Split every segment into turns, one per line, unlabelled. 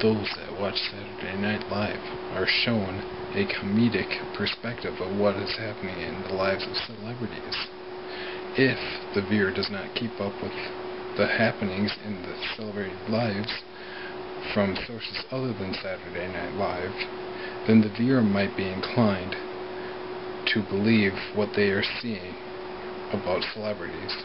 Those that watch Saturday Night Live are shown a comedic perspective of what is happening in the lives of celebrities. If the viewer does not keep up with the happenings in the celebrity lives from sources other than Saturday Night Live, then the viewer might be inclined to believe what they are seeing about celebrities.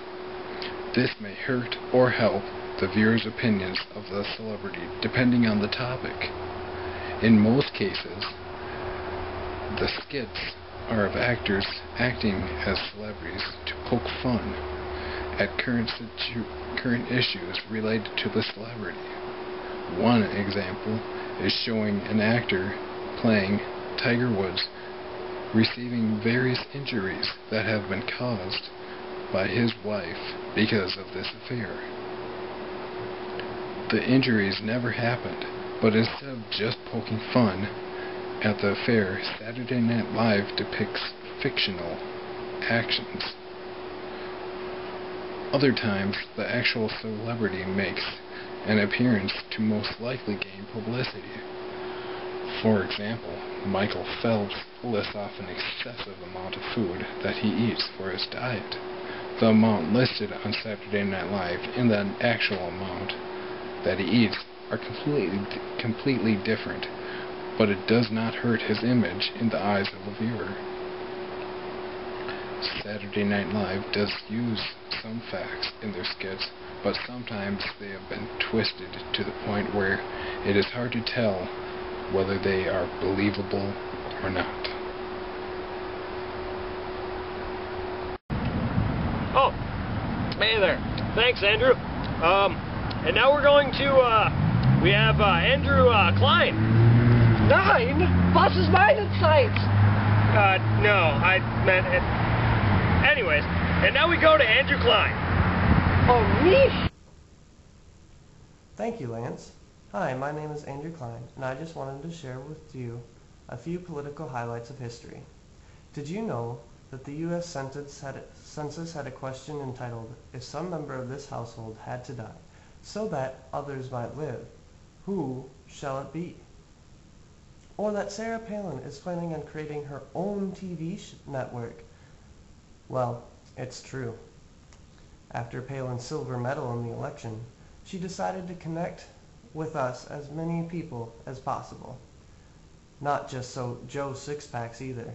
This may hurt or help the viewer's opinions of the celebrity depending on the topic. In most cases, the skits are of actors acting as celebrities to poke fun at current issues related to the celebrity. One example is showing an actor playing Tiger Woods receiving various injuries that have been caused by his wife because of this affair. The injuries never happened, but instead of just poking fun at the affair, Saturday Night Live depicts fictional actions. Other times, the actual celebrity makes an appearance to most likely gain publicity. For example, Michael Phelps lists off an excessive amount of food that he eats for his diet. The amount listed on Saturday Night Live and the actual amount that he eats are completely different, but it does not hurt his image in the eyes of the viewer. Saturday Night Live does use some facts in their skits, but sometimes they have been twisted to the point where it is hard to tell whether they are believable or not.
Oh, hey there. Thanks, Andrew. And now we're going to, we have Andrew Klein.
9? Bus is 9 at sight.
No, I meant it. Anyways, and now we go to Andrew Klein.
Oh, me?
Thank you, Lance. Hi, my name is Andrew Klein, and I just wanted to share with you a few political highlights of history. Did you know that the U.S. Census had a question entitled, "If some member of this household had to die, so that others might live, who shall it be?" Or that Sarah Palin is planning on creating her own TV network. Well, it's true. After Palin's silver medal in the election, she decided to connect with us as many people as possible. Not just so Joe Sixpacks either.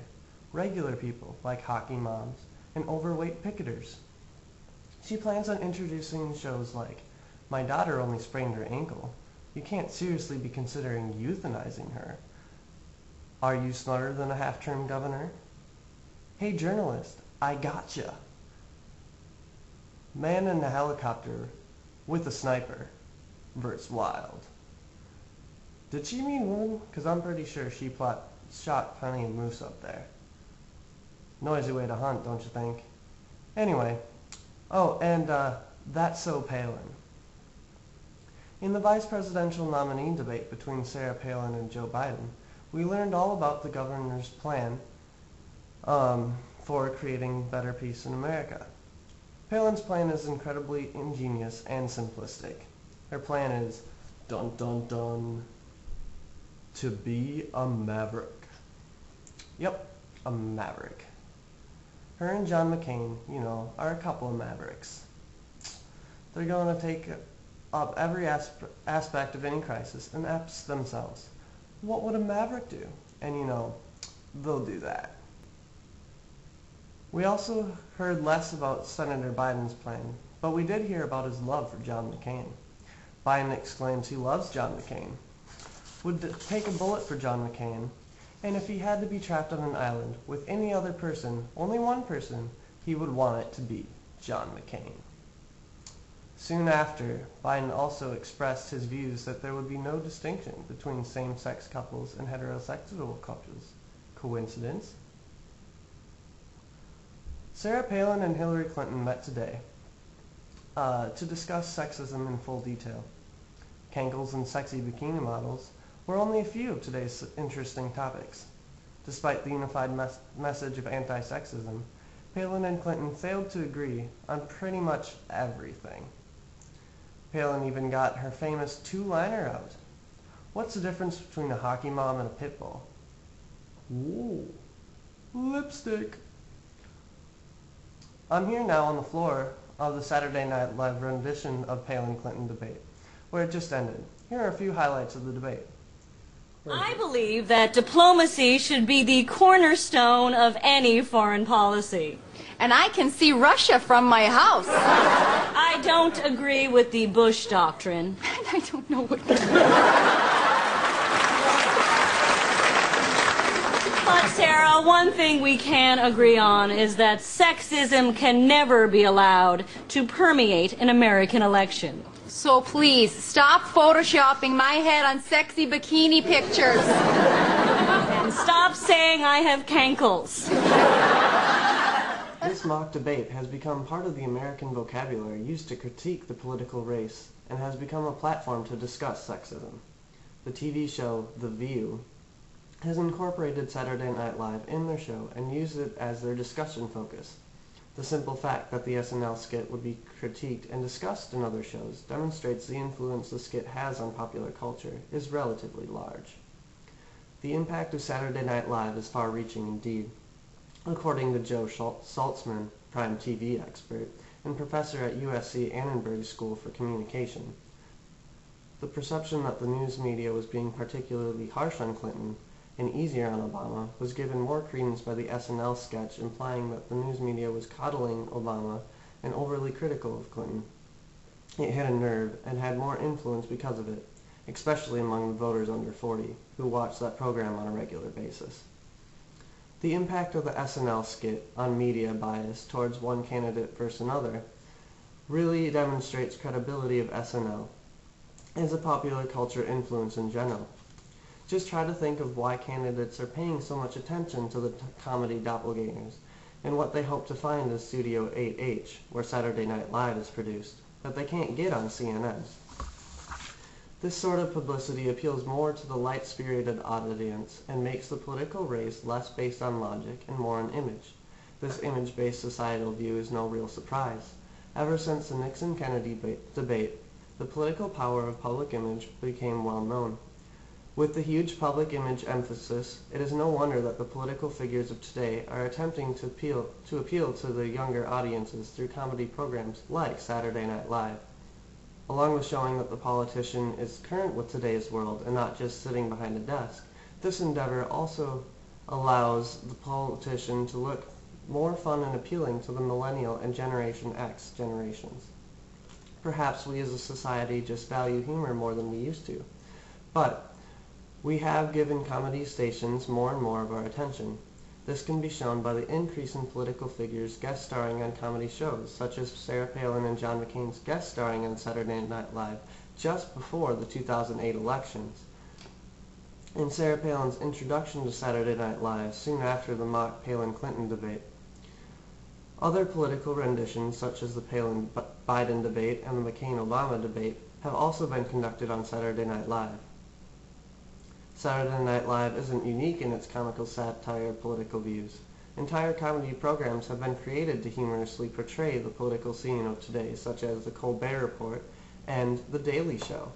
Regular people like hockey moms and overweight picketers. She plans on introducing shows like "My Daughter Only Sprained Her Ankle. You can't seriously be considering euthanizing her." "Are You Smarter Than a Half-Term Governor?" "Hey Journalist, I Gotcha." "Man in a Helicopter with a Sniper vs. Wild." Did she mean woman? Because I'm pretty sure she shot plenty of moose up there. Noisy way to hunt, don't you think? Anyway, oh, and That's So Palin. In the vice presidential nominee debate between Sarah Palin and Joe Biden, we learned all about the governor's plan for creating better peace in America. Palin's plan is incredibly ingenious and simplistic. Her plan is, dun dun dun, to be a maverick. Yep, a maverick. Her and John McCain, are a couple of mavericks. They're going to take up every aspect of any crisis and ask themselves, what would a maverick do? And they'll do that. We also heard less about Senator Biden's plan, but we did hear about his love for John McCain. Biden exclaims he loves John McCain, would take a bullet for John McCain, and if he had to be trapped on an island with any other person, only one person, he would want it to be John McCain. Soon after, Biden also expressed his views that there would be no distinction between same-sex couples and heterosexual couples. Coincidence? Sarah Palin and Hillary Clinton met today to discuss sexism in full detail. Kankles and sexy bikini models were only a few of today's interesting topics. Despite the unified message of anti-sexism, Palin and Clinton failed to agree on pretty much everything. Palin even got her famous two-liner out. What's the difference between a hockey mom and a pit bull? Ooh, lipstick. I'm here now on the floor of the Saturday Night Live rendition of Palin-Clinton debate, where it just ended. Here are a few highlights of the debate.
I believe that diplomacy should be the cornerstone of any foreign policy.
And I can see Russia from my house.
I don't agree with the Bush doctrine.
I don't know what
But Sarah, one thing we can agree on is that sexism can never be allowed to permeate an American election.
So please, stop photoshopping my head on sexy bikini pictures.
And stop saying I have cankles.
This mock debate has become part of the American vocabulary used to critique the political race and has become a platform to discuss sexism. The TV show The View has incorporated Saturday Night Live in their show and used it as their discussion focus. The simple fact that the SNL skit would be critiqued and discussed in other shows demonstrates the influence the skit has on popular culture is relatively large. The impact of Saturday Night Live is far-reaching indeed. According to Joe Saltzman, Prime TV expert and professor at USC Annenberg School for Communication, the perception that the news media was being particularly harsh on Clinton and easier on Obama was given more credence by the SNL sketch implying that the news media was coddling Obama and overly critical of Clinton. It hit a nerve and had more influence because of it, especially among the voters under 40 who watch that program on a regular basis. The impact of the SNL skit on media bias towards one candidate versus another really demonstrates credibility of SNL as a popular culture influence in general. Just try to think of why candidates are paying so much attention to the comedy doppelgangers and what they hope to find in Studio 8H, where Saturday Night Live is produced, that they can't get on CNN. This sort of publicity appeals more to the light-spirited audience and makes the political race less based on logic and more on image. This image-based societal view is no real surprise. Ever since the Nixon-Kennedy debate, the political power of public image became well known. With the huge public image emphasis, it is no wonder that the political figures of today are attempting to appeal to the younger audiences through comedy programs like Saturday Night Live. Along with showing that the politician is current with today's world and not just sitting behind a desk, this endeavor also allows the politician to look more fun and appealing to the Millennial and Generation X generations. Perhaps we as a society just value humor more than we used to. But we have given comedy stations more and more of our attention. This can be shown by the increase in political figures guest starring on comedy shows, such as Sarah Palin and John McCain's guest starring on Saturday Night Live just before the 2008 elections, and Sarah Palin's introduction to Saturday Night Live soon after the mock Palin-Clinton debate. Other political renditions, such as the Palin-Biden debate and the McCain-Obama debate, have also been conducted on Saturday Night Live. Saturday Night Live isn't unique in its comical satire of political views. Entire comedy programs have been created to humorously portray the political scene of today, such as The Colbert Report and The Daily Show.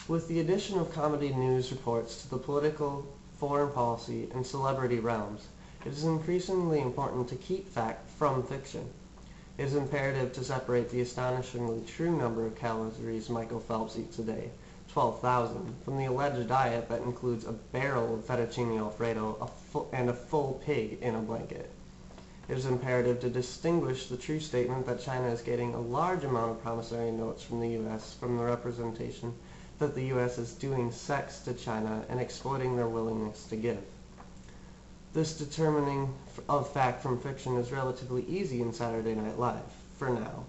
With the addition of comedy news reports to the political, foreign policy, and celebrity realms, it is increasingly important to keep fact from fiction. It is imperative to separate the astonishingly true number of calories Michael Phelps eats a day, 12,000, from the alleged diet that includes a barrel of fettuccine alfredo and a full pig in a blanket. It is imperative to distinguish the true statement that China is getting a large amount of promissory notes from the U.S. from the representation that the U.S. is doing sex to China and exploiting their willingness to give. This determining of fact from fiction is relatively easy in Saturday Night Live, for now.